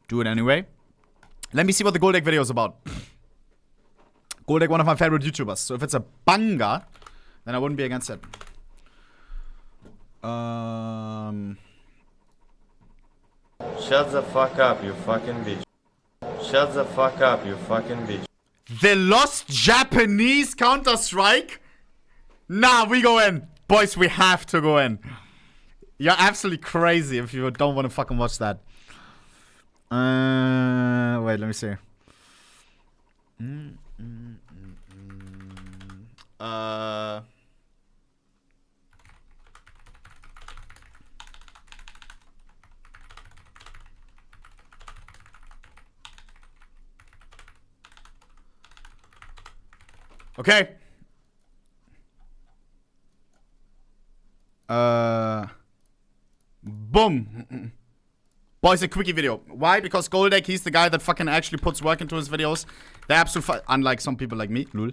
do it anyway. Let me see what the Goldec video is about. Goldec, one of my favorite YouTubers. So if it's a banger, then I wouldn't be against it. Shut the fuck up, you fucking bitch. Shut the fuck up, you fucking bitch. The Lost Japanese Counter-Strike? Nah, we go in. Boys, we have to go in. You're absolutely crazy if you don't want to fucking watch that. Wait, let me see. Okay. Boom. Boys, a quickie video. Why? Because Goldec, he's the guy that fucking actually puts work into his videos. They're absolute, unlike some people like me, lol.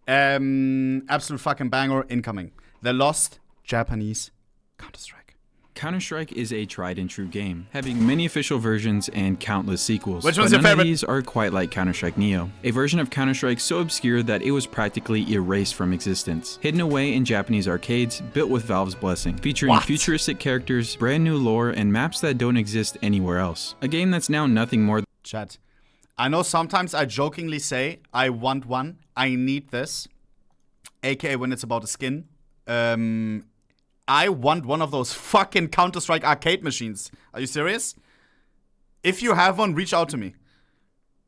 Absolute fucking banger incoming. The Lost Japanese Counter-Strike. Counter-Strike is a tried and true game, having many official versions and countless sequels. Which one's but your none favorite? of these are quite like Counter-Strike Neo, a version of Counter-Strike so obscure that it was practically erased from existence. Hidden away in Japanese arcades, built with Valve's blessing, featuring futuristic characters, brand new lore, and maps that don't exist anywhere else. A game that's now nothing more. Chat. I know sometimes I jokingly say, I want one, I need this. AKA when it's about a skin. I want one of those fucking Counter-Strike arcade machines. Are you serious? If you have one, reach out to me.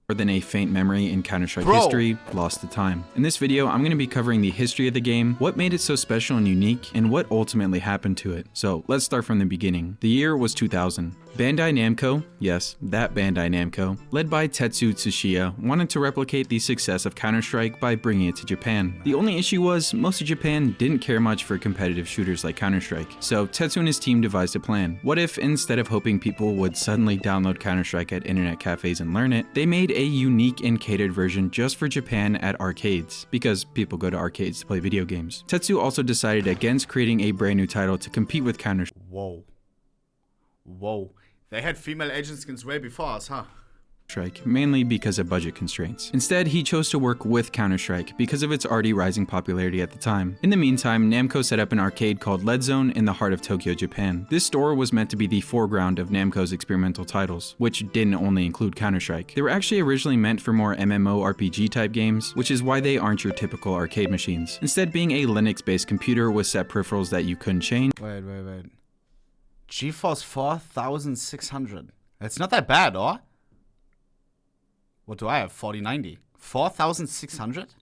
More than a faint memory in Counter-Strike history, lost to time. In this video, I'm going to be covering the history of the game, what made it so special and unique, and what ultimately happened to it. So let's start from the beginning. The year was 2000. Bandai Namco, yes, that Bandai Namco, led by Tetsu Tsuchiya, wanted to replicate the success of Counter-Strike by bringing it to Japan. The only issue was, most of Japan didn't care much for competitive shooters like Counter-Strike, so Tetsu and his team devised a plan. What if, instead of hoping people would suddenly download Counter-Strike at internet cafes and learn it, they made a unique and catered version just for Japan at arcades, because people go to arcades to play video games. Tetsu also decided against creating a brand new title to compete with Counter-Strike. Whoa. They had female agent skins way before us, huh? Mainly because of budget constraints. Instead, he chose to work with Counter-Strike because of its already rising popularity at the time. In the meantime, Namco set up an arcade called Lead Zone in the heart of Tokyo, Japan. This store was meant to be the foreground of Namco's experimental titles, which didn't only include Counter-Strike. They were actually originally meant for more MMORPG type games, which is why they aren't your typical arcade machines. Instead, being a Linux-based computer with set peripherals that you couldn't change. Wait. GeForce 4600. It's not that bad, or? What do I have? 4090. 4600?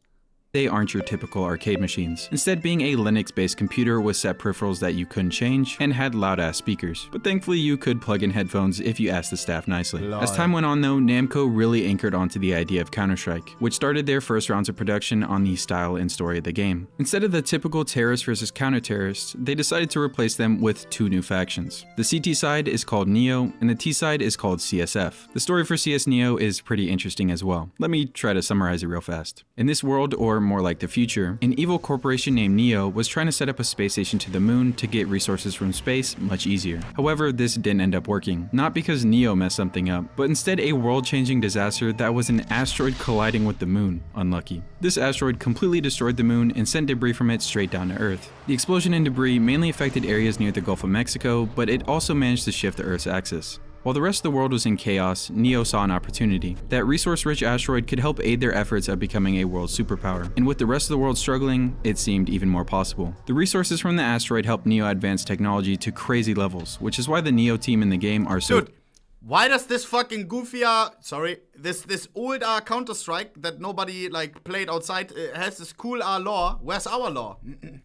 They aren't your typical arcade machines, instead being a Linux-based computer with set peripherals that you couldn't change and had loud-ass speakers. But thankfully you could plug in headphones if you asked the staff nicely. Lord. As time went on though, Namco really anchored onto the idea of Counter-Strike, which started their first rounds of production on the style and story of the game. Instead of the typical terrorists versus counter-terrorists, they decided to replace them with two new factions. The CT side is called Neo, and the T side is called CSF. The story for CS Neo is pretty interesting as well. Let me try to summarize it real fast. In this world, or more like the future, an evil corporation named Neo was trying to set up a space station to the moon to get resources from space much easier. However, this didn't end up working. Not because Neo messed something up, but instead a world-changing disaster that was an asteroid colliding with the moon. Unlucky. This asteroid completely destroyed the moon and sent debris from it straight down to Earth. The explosion and debris mainly affected areas near the Gulf of Mexico, but it also managed to shift the Earth's axis. While the rest of the world was in chaos, Neo saw an opportunity. That resource-rich asteroid could help aid their efforts at becoming a world superpower, and with the rest of the world struggling, it seemed even more possible. The resources from the asteroid helped Neo advance technology to crazy levels, which is why the Neo team in the game are so— Dude, why does this fucking this old Counter-Strike that nobody like played outside has this cool lore? Where's our lore?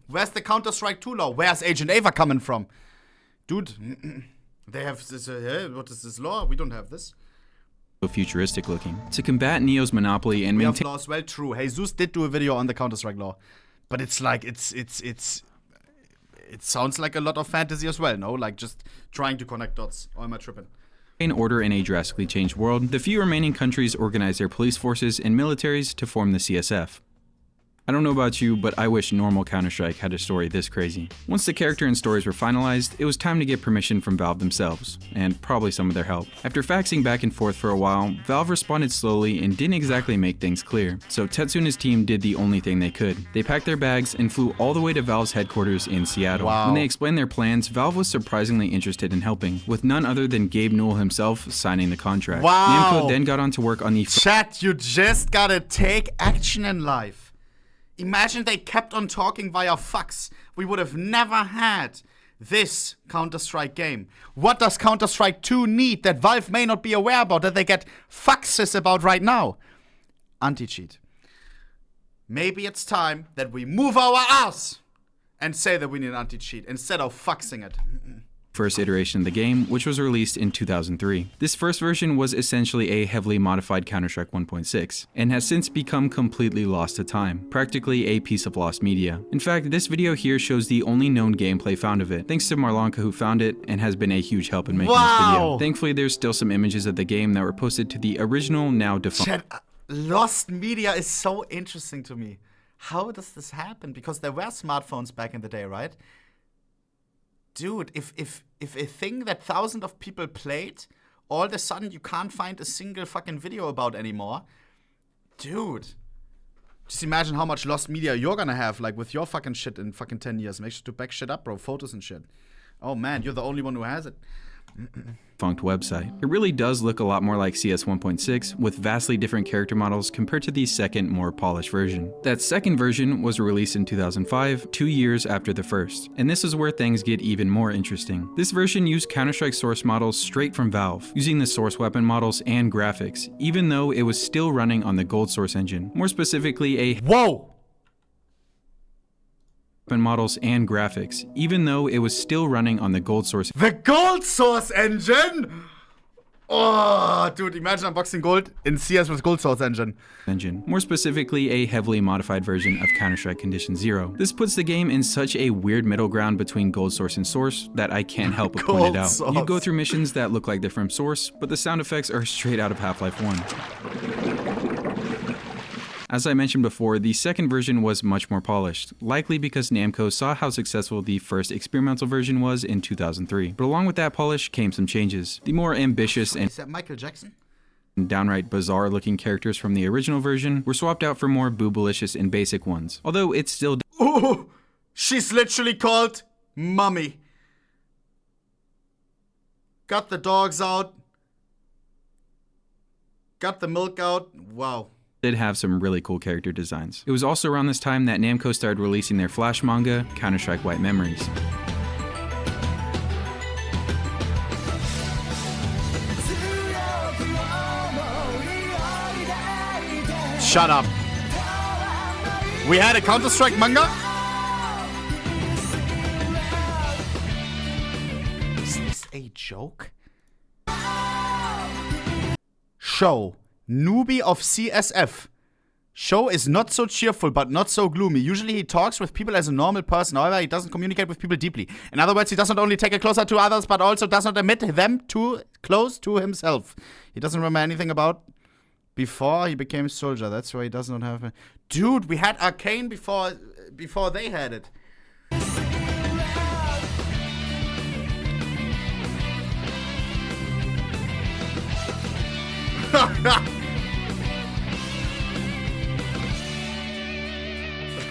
Where's the Counter-Strike 2 lore? Where's Agent Ava coming from? Dude, they have this, what is this lore? We don't have this. Futuristic looking. To combat Neo's monopoly and maintain— laws, well, true. Jesus did do a video on the Counter-Strike lore. But it's like, it sounds like a lot of fantasy as well, no? Like just trying to connect dots. Or am I tripping? In order in a drastically changed world, the few remaining countries organized their police forces and militaries to form the CSF. I don't know about you, but I wish normal Counter-Strike had a story this crazy. Once the character and stories were finalized, it was time to get permission from Valve themselves, and probably some of their help. After faxing back and forth for a while, Valve responded slowly and didn't exactly make things clear, so Tetsu and his team did the only thing they could. They packed their bags and flew all the way to Valve's headquarters in Seattle. Wow. When they explained their plans, Valve was surprisingly interested in helping, with none other than Gabe Newell himself signing the contract. Wow. Namco then got on to work on the Chat, you just gotta take action in life. Imagine they kept on talking via fax. We would have never had this Counter-Strike game. What does Counter-Strike 2 need that Valve may not be aware about, that they get faxes about right now? Anti-cheat. Maybe it's time that we move our ass and say that we need an anti-cheat instead of faxing it. first iteration of the game, which was released in 2003. This first version was essentially a heavily modified Counter-Strike 1.6, and has since become completely lost to time, practically a piece of lost media. In fact, this video here shows the only known gameplay found of it, thanks to Marlanka who found it and has been a huge help in making this video. Thankfully, there's still some images of the game that were posted to the original, now defunct. Lost media is so interesting to me. How does this happen? Because there were smartphones back in the day, right? Dude, if a thing that thousands of people played, all of a sudden you can't find a single fucking video about anymore. Dude. Just imagine how much lost media you're gonna have, like, with your fucking shit in fucking 10 years. Make sure to back shit up, bro. Photos and shit. Oh, man, you're the only one who has it. Defunct website. It really does look a lot more like CS 1.6 with vastly different character models compared to the second, more polished version. That second version was released in 2005, 2 years after the first, and this is where things get even more interesting. This version used Counter-Strike source models straight from Valve, using the source weapon models and graphics, even though it was still running on the Gold source engine. More specifically, a models and graphics, even though it was still running on the Gold source. The Gold source engine? Oh, dude, imagine unboxing Gold in CS with Gold source engine. More specifically, a heavily modified version of Counter-Strike Condition Zero. This puts the game in such a weird middle ground between Gold source and source that I can't help but point it out. Source. You go through missions that look like they're from source, but the sound effects are straight out of Half-Life 1. As I mentioned before, the second version was much more polished, likely because Namco saw how successful the first experimental version was in 2003. But along with that polish came some changes. The more ambitious and Is that Michael Jackson? downright bizarre looking characters from the original version were swapped out for more boobalicious and basic ones, although it's still Oh, she's literally called Mummy. Got the dogs out. Got the milk out. Wow. did have some really cool character designs. It was also around this time that Namco started releasing their Flash manga, Counter-Strike White Memories. Shut up. We had a Counter-Strike manga? Is this a joke? Show. Newbie of CSF. Show is not so cheerful, but not so gloomy. Usually he talks with people as a normal person. However, he doesn't communicate with people deeply. In other words, he does not only take it closer to others, but also does not admit them too close to himself. He doesn't remember anything about before he became a soldier. That's why he does not have a... Dude, we had Arcane before they had it.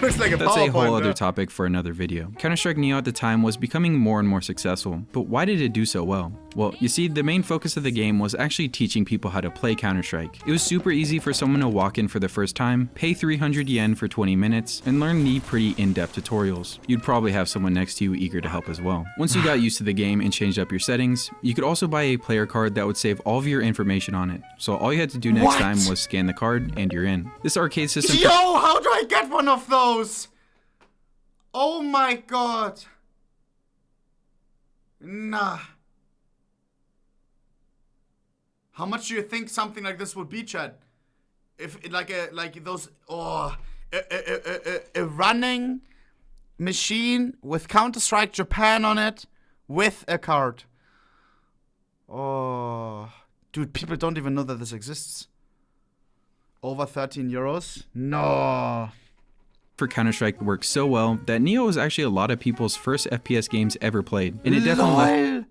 Looks like a That's a whole other yeah. topic for another video. Counter-Strike Neo at the time was becoming more and more successful, but why did it do so well? Well, you see, the main focus of the game was actually teaching people how to play Counter-Strike. It was super easy for someone to walk in for the first time, pay 300 yen for 20 minutes, and learn the pretty in-depth tutorials. You'd probably have someone next to you eager to help as well. Once you got used to the game and changed up your settings, you could also buy a player card that would save all of your information on it. So all you had to do next time was scan the card and you're in. This arcade system... Yo, how do I get one of those? Oh my god. Nah. How much do you think something like this would be, Chad? If a running machine with Counter-Strike Japan on it with a card. Oh, dude, people don't even know that this exists. Over 13 euros? No. for Counter-Strike worked so well that Neo was actually a lot of people's first FPS games ever played, and it definitely left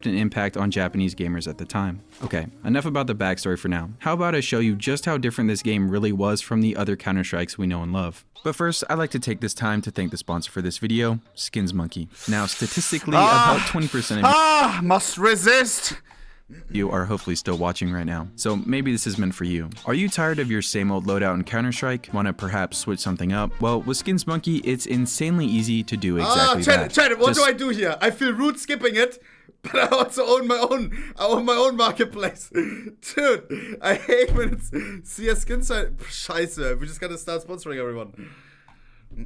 an impact on Japanese gamers at the time. Okay, enough about the backstory for now. How about I show you just how different this game really was from the other Counter-Strikes we know and love. But first, I'd like to take this time to thank the sponsor for this video, Skins Monkey. Now, statistically, about 20% of must resist. you are hopefully still watching right now, so maybe this is meant for you. Are you tired of your same old loadout in Counter-Strike? Want to perhaps switch something up? Well, with Skins Monkey, it's insanely easy to do exactly that. Chat, what do I do here? I feel rude skipping it, but I also own my own marketplace. Dude, I hate when it's CS Skins. Scheiße, we just gotta start sponsoring everyone.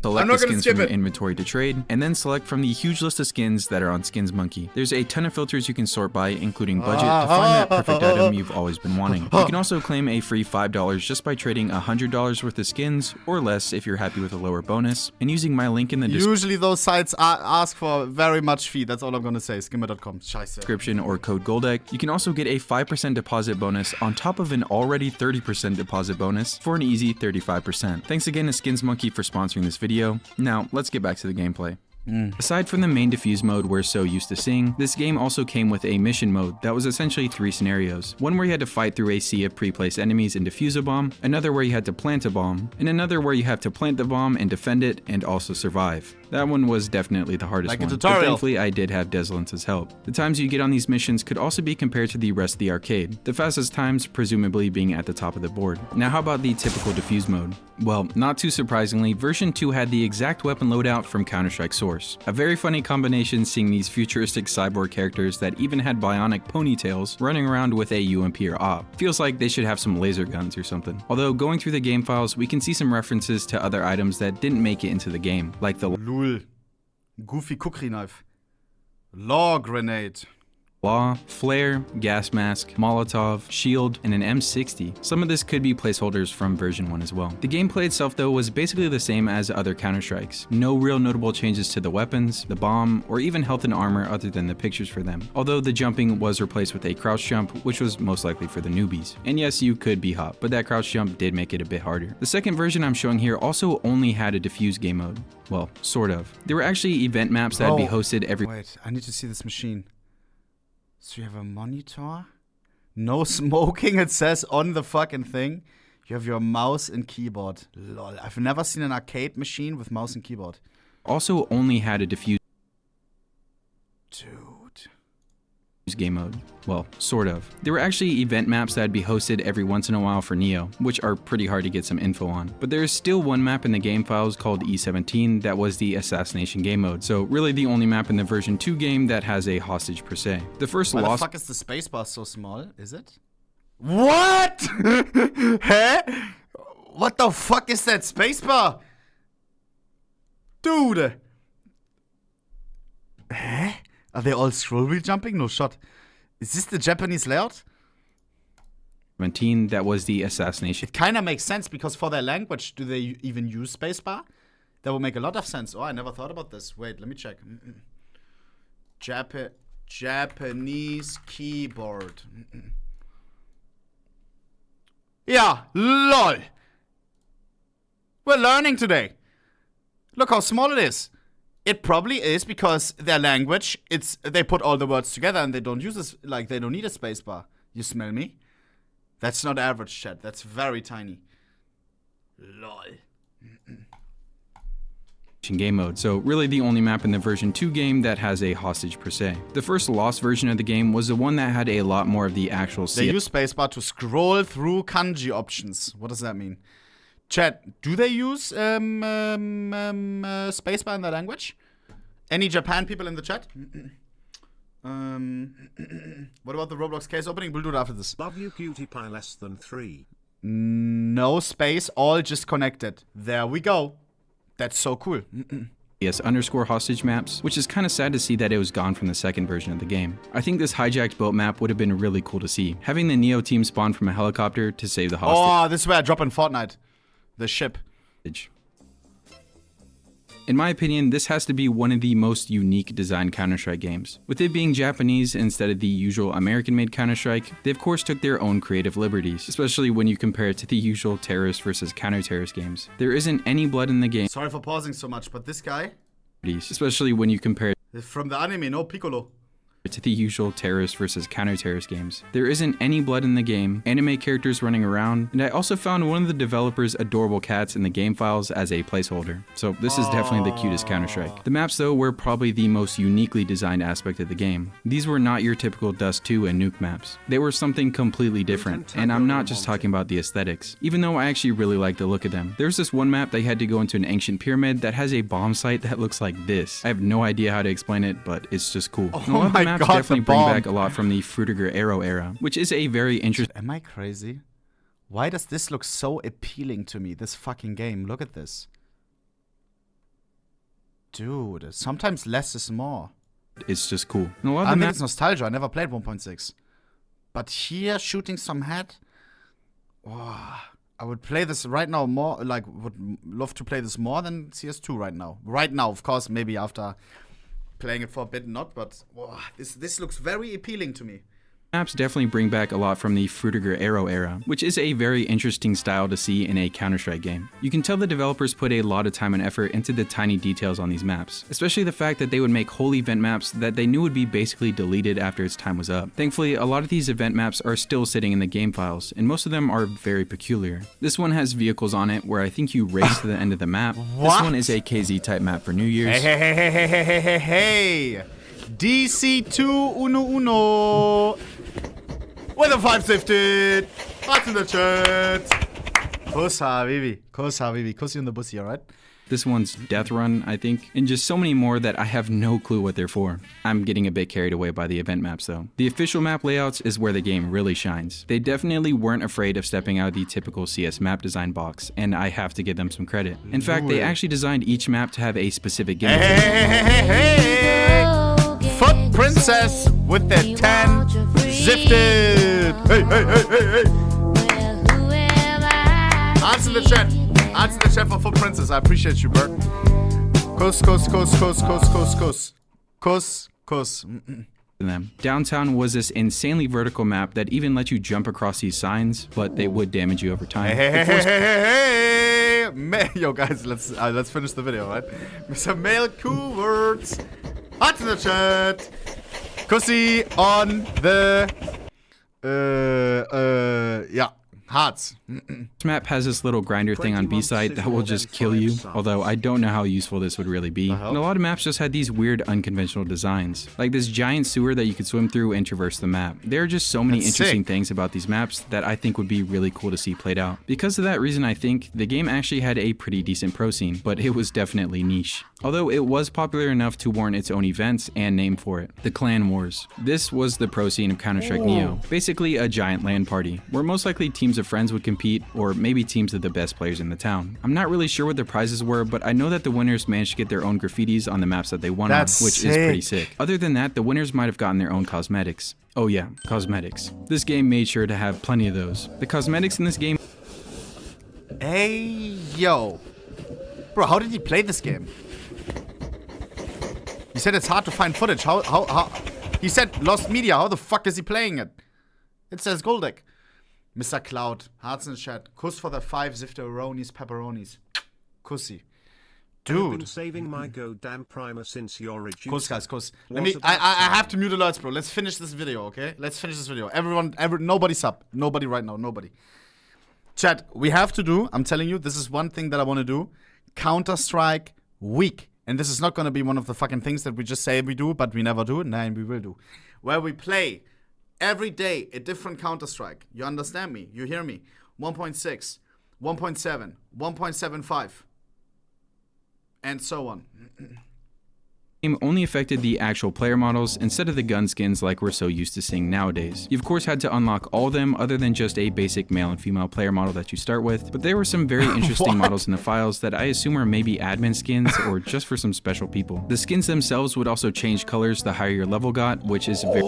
Select the skins from your inventory to trade, and then select from the huge list of skins that are on Skins Monkey. There's a ton of filters you can sort by, including budget, to find that perfect item you've always been wanting. You can also claim a free $5 just by trading $100 worth of skins, or less if you're happy with a lower bonus, and using my link in the Usually those sites ask for very much fee, that's all I'm gonna say, skimmer.com, scheiße. Description or code Goldec. You can also get a 5% deposit bonus on top of an already 30% deposit bonus for an easy 35%. Thanks again to Skins Monkey for sponsoring this video. Now, let's get back to the gameplay. Aside from the main defuse mode we're so used to seeing, this game also came with a mission mode that was essentially 3 scenarios. One where you had to fight through a sea of pre-placed enemies and defuse a bomb, another where you had to plant a bomb, and another where you have to plant the bomb and defend it and also survive. That one was definitely the hardest one, but thankfully I did have Deslance's help. The times you get on these missions could also be compared to the rest of the arcade, the fastest times presumably being at the top of the board. Now how about the typical defuse mode? Well, not too surprisingly, version 2 had the exact weapon loadout from Counter-Strike Source. A very funny combination seeing these futuristic cyborg characters that even had bionic ponytails running around with a UMP or AWP. Feels like they should have some laser guns or something. Although going through the game files, we can see some references to other items that didn't make it into the game, like the Goofy cookery knife. Law grenade. Law, flare, gas mask, Molotov, shield, and an M60. Some of this could be placeholders from version 1 as well. The gameplay itself though was basically the same as other Counter-Strikes. No real notable changes to the weapons, the bomb, or even health and armor other than the pictures for them. Although the jumping was replaced with a crouch jump, which was most likely for the newbies. And yes, you could be hot, but that crouch jump did make it a bit harder. The second version I'm showing here also only had a diffuse game mode. Well, sort of. There were actually event maps that would be hosted every— Wait, I need to see this machine. So you have a monitor? No smoking, it says on the fucking thing. You have your mouse and keyboard. Lol, I've never seen an arcade machine with mouse and keyboard. Also only had a diffuse game mode. Well, sort of. There were actually event maps that would be hosted every once in a while for Neo, which are pretty hard to get some info on. But there is still one map in the game files called E17 that was the assassination game mode, so really the only map in the version 2 game that has a hostage per se. The first Why the fuck is the spacebar so small? Is it? What? Huh? What the fuck is that spacebar? Dude! Huh? Are they all scroll wheel jumping? No shot. Is this the Japanese layout? 17, that was the assassination. It kinda makes sense because for their language, do they even use spacebar? That would make a lot of sense. Oh, I never thought about this. Wait, let me check. Japanese keyboard. Yeah, lol. We're learning today. Look how small it is. It probably is because their language, they put all the words together and they don't use this, like they don't need a spacebar. You smell me? That's not average, chat. That's very tiny. Lol. Game mode, so really the only map in the version 2 game that has a hostage per se. The first lost version of the game was the one that had a lot more of the actual They use spacebar to scroll through kanji options. What does that mean? Chat, do they use spacebar in their language? Any Japan people in the chat? What about the Roblox case opening? We'll do it after this. Love you, cutie pie less than 3. No space, all just connected. There we go. That's so cool. Yes, underscore hostage maps, which is kind of sad to see that it was gone from the second version of the game. I think this hijacked boat map would have been really cool to see. Having the Neo team spawn from a helicopter to save the hostage. Oh, this is where I drop in Fortnite. The ship. In my opinion, this has to be one of the most unique designed Counter-Strike games. With it being Japanese instead of the usual American-made Counter-Strike, they of course took their own creative liberties, especially when you compare it to the usual terrorist versus counter-terrorist games. There isn't any blood in the game. Sorry for pausing so much, but this guy, especially when you compare from the anime, no Piccolo. to the usual terrorist versus counter-terrorist games. There isn't any blood in the game, anime characters running around, and I also found one of the developers' adorable cats in the game files as a placeholder. So this is definitely the cutest Counter-Strike. The maps though were probably the most uniquely designed aspect of the game. These were not your typical Dust 2 and Nuke maps. They were something completely different, and I'm not just talking about the aesthetics, even though I actually really like the look of them. There's this one map that had to go into an ancient pyramid that has a bomb site that looks like this. I have no idea how to explain it, but it's just cool. And a lot of the maps definitely bring back a lot from the Frutiger Arrow era, which is a very interesting. Am I crazy? Why does this look so appealing to me, this fucking game? Look at this. Dude, sometimes less is more. It's just cool. And a lot of I the think maps it's nostalgia. I never played 1.6. But here, shooting some head. Oh, I would play this right now more, like, would love to play this more than CS2 right now. Right now, of course, maybe after playing it for a bit not, but oh, this looks very appealing to me. maps definitely bring back a lot from the Frutiger Arrow era, which is a very interesting style to see in a Counter-Strike game. You can tell the developers put a lot of time and effort into the tiny details on these maps, especially the fact that they would make whole event maps that they knew would be basically deleted after its time was up. Thankfully, a lot of these event maps are still sitting in the game files, and most of them are very peculiar. This one has vehicles on it where I think you race to the end of the map. This one is a KZ type map for New Year's. Hey! DC2 Uno with a 5 sifted. What's in the chat? Kuss Habibi. Kuss Habibi. Kuss you in the pussy, alright? This one's Death Run, I think, and just so many more that I have no clue what they're for. I'm getting a bit carried away by the event maps though. The official map layouts is where the game really shines. They definitely weren't afraid of stepping out of the typical CS map design box, and I have to give them some credit. In fact, they actually designed each map to have a specific gimmick. Hey! Foot Princess with the 10 zifted. Hey! Answer the chat. Answer the chat for Foot Princess. I appreciate you, Bert. Kuss. Them. Downtown was this insanely vertical map that even let you jump across these signs, but they would damage you over time. Hey! Yo, guys, let's finish the video, right? Mr. Male cool words. Hearts in the chat. Kussi on the yeah. Hearts. This map has this little grinder thing on B side that will just kill you, although I don't know how useful this would really be. And a lot of maps just had these weird unconventional designs, like this giant sewer that you could swim through and traverse the map. There are just so many interesting things about these maps that I think would be really cool to see played out. Because of that reason, I think the game actually had a pretty decent pro scene, but it was definitely niche. Although it was popular enough to warrant its own events and name for it, the Clan Wars. This was the pro scene of Counter-Strike Neo, basically a giant LAN party, where most likely teams of friends would compete, or maybe teams of the best players in the town. I'm not really sure what the prizes were, but I know that the winners managed to get their own graffitis on the maps that they won on, which is pretty sick. Other than that, the winners might have gotten their own cosmetics. Oh yeah, cosmetics. This game made sure to have plenty of those. The cosmetics in this game... Hey, yo. Bro, how did he play this game? He said it's hard to find footage. How? He said lost media. How the fuck is he playing it? It says Goldec. Mr. Cloud, hearts in the chat. Kuss for the 5 zifteronis pepperonis. Kussi. Dude. I've been saving my goddamn primer since your reducer. Kuss, guys, kuss. I have to mute alerts, bro. Let's finish this video, okay? Let's finish this video. Everyone, nobody sub. Nobody right now, nobody. Chat, we have to do, I'm telling you, this is one thing that I want to do. Counter-Strike week. And this is not going to be one of the fucking things that we just say we do, but we never do. Nah, we will do. Where we play every day a different Counter-Strike. You understand me? You hear me? 1.6, 1.7, 1.75, and so on. Game only affected the actual player models instead of the gun skins like we're so used to seeing nowadays. You of course had to unlock all of them other than just a basic male and female player model that you start with, but there were some very interesting models in the files that I assume are maybe admin skins or just for some special people. The skins themselves would also change colors the higher your level got, which is very...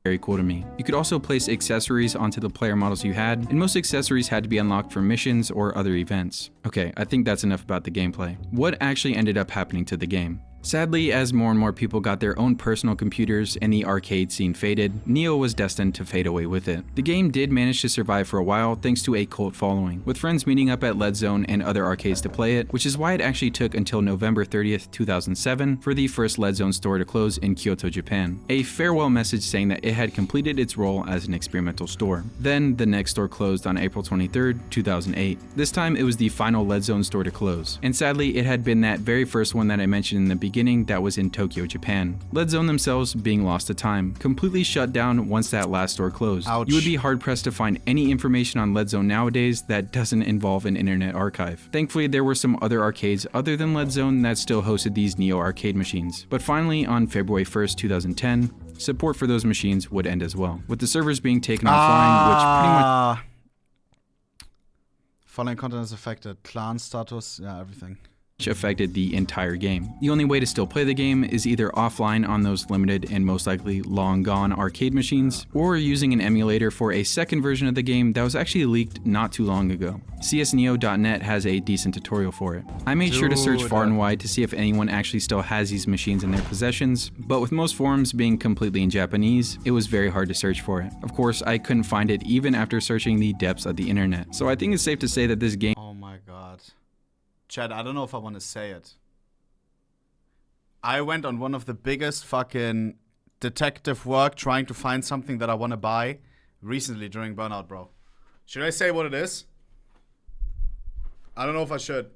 very cool to me. You could also place accessories onto the player models you had, and most accessories had to be unlocked for missions or other events. Okay, I think that's enough about the gameplay. What actually ended up happening to the game? Sadly, as more and more people got their own personal computers and the arcade scene faded, Neo was destined to fade away with it. The game did manage to survive for a while thanks to a cult following, with friends meeting up at Lead Zone and other arcades to play it, which is why it actually took until November 30th, 2007 for the first Lead Zone store to close in Kyoto, Japan. A farewell message saying that it had completed its role as an experimental store. Then, the next store closed on April 23rd, 2008. This time, it was the final Lead Zone store to close, and sadly, it had been that very first one that I mentioned in the beginning that was in Tokyo, Japan. Lead Zone themselves being lost to time, completely shut down once that last store closed. Ouch. You would be hard pressed to find any information on Lead Zone nowadays that doesn't involve an internet archive. Thankfully, there were some other arcades other than Lead Zone that still hosted these Neo arcade machines. But finally, on February 1st, 2010, support for those machines would end as well, with the servers being taken offline, which pretty much following content is affected. Clan status, yeah, everything. affected the entire game. The only way to still play the game is either offline on those limited and most likely long gone arcade machines, or using an emulator for a second version of the game that was actually leaked not too long ago. csneo.net has a decent tutorial for it. I made sure to search far and wide to see if anyone actually still has these machines in their possessions, but with most forums being completely in Japanese, it was very hard to search for it. Of course, I couldn't find it even after searching the depths of the internet, so I think it's safe to say that this game— Oh my god. Chad, I don't know if I want to say it. I went on one of the biggest fucking detective work trying to find something that I want to buy recently during Burnout, bro. Should I say what it is? I don't know if I should.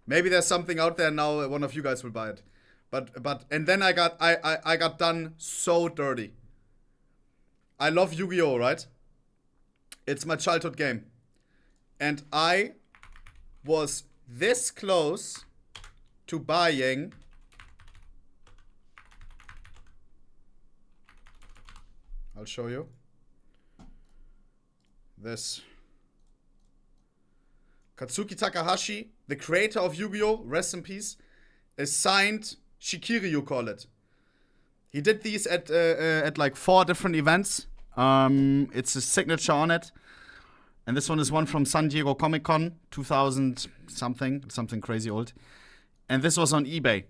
Maybe there's something out there now, one of you guys will buy it. But and then I got done so dirty. I love Yu-Gi-Oh, right? It's my childhood game. And I was this close to buying I'll show you this. Katsuki Takahashi, the creator of Yu-Gi-Oh, rest in peace, is signed Shikiri, you call it. He did these at like 4 different events. It's a signature on it. And this one is one from San Diego Comic-Con, 2000 something crazy old. And this was on eBay.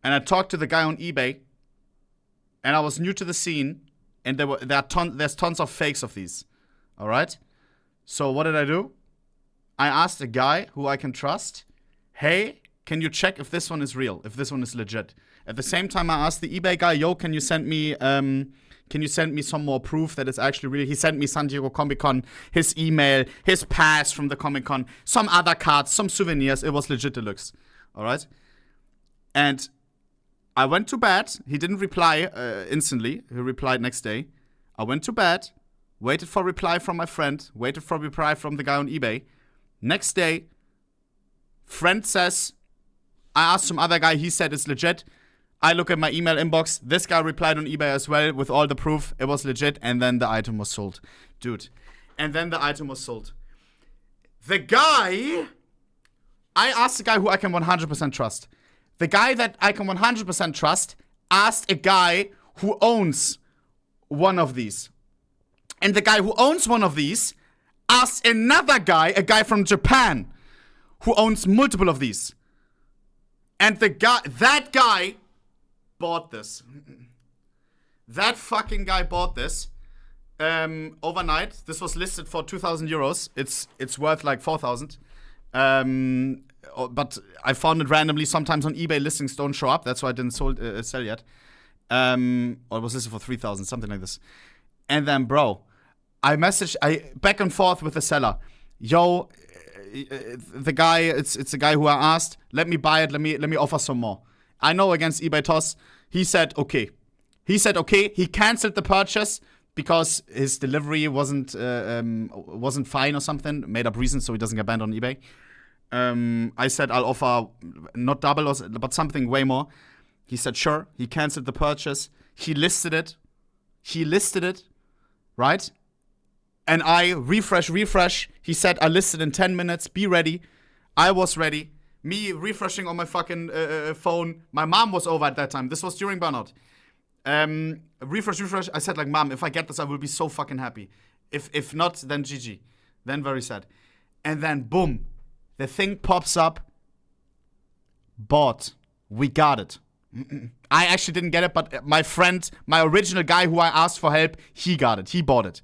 And I talked to the guy on eBay, and I was new to the scene, and there's tons of fakes of these. All right? So what did I do? I asked a guy who I can trust, hey, can you check if this one is real, if this one is legit? At the same time, I asked the eBay guy, yo, can you send me some more proof that it's actually real? He sent me San Diego Comic-Con, his email, his pass from the Comic-Con, some other cards, some souvenirs. It was legit deluxe. All right? And I went to bed. He didn't reply instantly. He replied next day. I went to bed, waited for a reply from my friend, waited for a reply from the guy on eBay. Next day, friend says, I asked some other guy, he said it's legit. I look at my email inbox. This guy replied on eBay as well with all the proof. It was legit. And then the item was sold. Dude. And then the item was sold. The guy, I asked the guy who I can 100% trust. The guy that I can 100% trust asked a guy who owns one of these. And the guy who owns one of these asked another guy, a guy from Japan, who owns multiple of these. And that guy bought this. That fucking guy bought this overnight. This was listed for 2,000 euros. It's worth like 4,000. But I found it randomly. Sometimes on eBay listings don't show up. That's why I didn't sell yet. Or it was listed for 3,000, something like this. And then, bro, I back and forth with the seller. Yo, the guy, it's a guy who I asked, let me buy it, let me offer some more. I know against eBay toss, he said okay. He canceled the purchase because his delivery wasn't fine or something, made up reasons so he doesn't get banned on eBay. I said I'll offer not double, but something way more. He said sure. He canceled the purchase. He listed it, right? And I refresh. He said I listed in 10 minutes. Be ready. I was ready. Me refreshing on my fucking phone. My mom was over at that time. This was during Burnout. Refresh. I said like, Mom, if I get this, I will be so fucking happy. If not, then GG. Then very sad. And then boom, the thing pops up. Bought. We got it. I actually didn't get it, but my friend, my original guy who I asked for help, he got it. He bought it.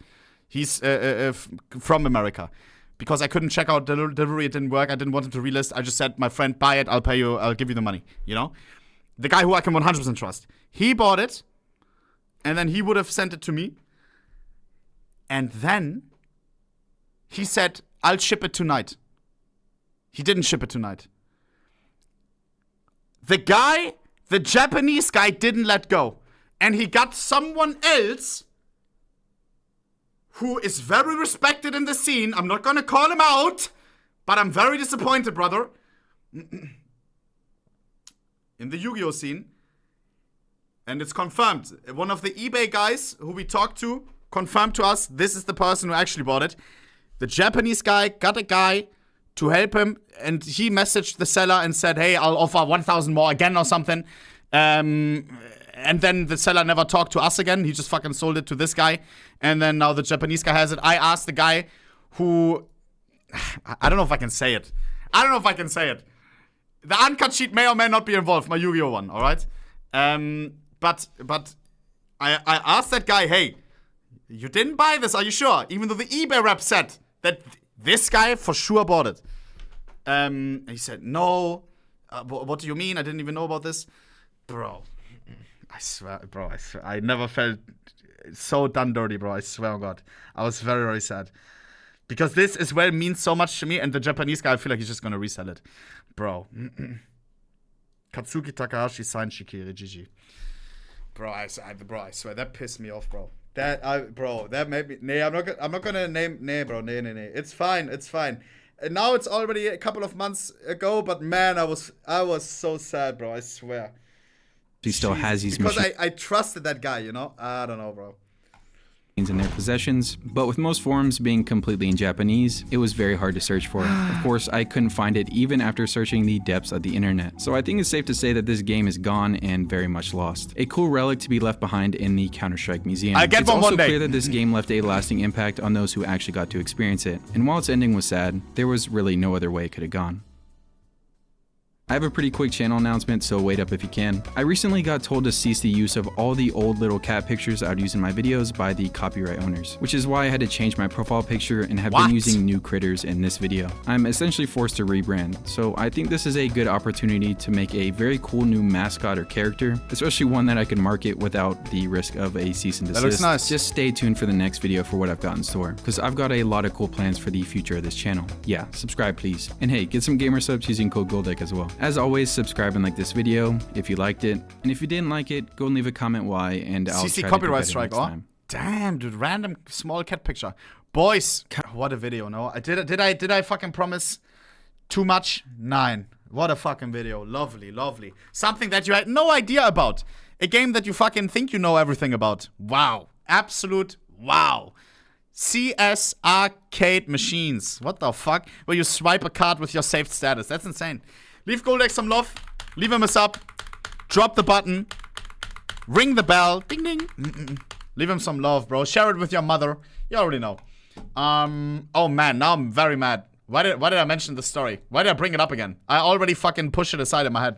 He's from America. Because I couldn't check out delivery, it didn't work. I didn't want him to relist. I just said, my friend, buy it. I'll pay you. I'll give you the money. You know, the guy who I can 100% trust. He bought it, and then he would have sent it to me. And then he said, I'll ship it tonight. He didn't ship it tonight. The Japanese guy didn't let go. And he got someone else who is very respected in the scene. I'm not gonna call him out, but I'm very disappointed, brother. In the Yu-Gi-Oh scene. And it's confirmed. One of the eBay guys who we talked to confirmed to us this is the person who actually bought it. The Japanese guy got a guy to help him, and he messaged the seller and said, hey, I'll offer 1,000 more again or something. And then the seller never talked to us again. He just fucking sold it to this guy. And then now the Japanese guy has it. I asked the guy who... I don't know if I can say it. The uncut sheet may or may not be involved, my Yu-Gi-Oh one, alright? But I asked that guy, hey, you didn't buy this, are you sure? Even though the eBay rep said that this guy for sure bought it. He said, no. What do you mean? I didn't even know about this. Bro, I swear. I never felt so done dirty, bro. I swear on God. I was very, very sad. Because this as well means so much to me, and the Japanese guy, I feel like he's just gonna resell it. Bro. Katsuki Takahashi signed Shikiri, GG. Bro, I swear, that pissed me off, bro. That made me... Nee, I'm not gonna name... Nee, bro, nee. It's fine. And now it's already a couple of months ago, but man, I was so sad, bro, I swear. He still has these because machines I trusted that guy, you know? I don't know, bro. in their possessions, but with most forums being completely in Japanese, it was very hard to search for. Of course, I couldn't find it even after searching the depths of the internet, so I think it's safe to say that this game is gone and very much lost. A cool relic to be left behind in the Counter-Strike Museum. It's also clear that this game left a lasting impact on those who actually got to experience it, and while its ending was sad, there was really no other way it could have gone. I have a pretty quick channel announcement, so wait up if you can. I recently got told to cease the use of all the old little cat pictures I'd use in my videos by the copyright owners, which is why I had to change my profile picture and have been using new critters in this video. I'm essentially forced to rebrand, so I think this is a good opportunity to make a very cool new mascot or character, especially one that I can market without the risk of a cease and desist. That looks nice. Just stay tuned for the next video for what I've got in store, because I've got a lot of cool plans for the future of this channel. Yeah, subscribe please. And hey, get some gamer subs using code Goldec as well. As always, subscribe and like this video if you liked it, and if you didn't like it, go and leave a comment why, and I'll CC try copyright to do strike, better next time. Damn, dude, random small cat picture. Boys, what a video, no? Did I fucking promise too much? Nine. What a fucking video. Lovely, lovely. Something that you had no idea about. A game that you fucking think you know everything about. Wow. Absolute wow. CS arcade machines. What the fuck? Where you swipe a card with your saved status. That's insane. Leave Goldec some love. Leave him a sub. Drop the button. Ring the bell. Ding ding. Leave him some love, bro. Share it with your mother. You already know. Oh man, now I'm very mad. Why did I mention this story? Why did I bring it up again? I already fucking pushed it aside in my head.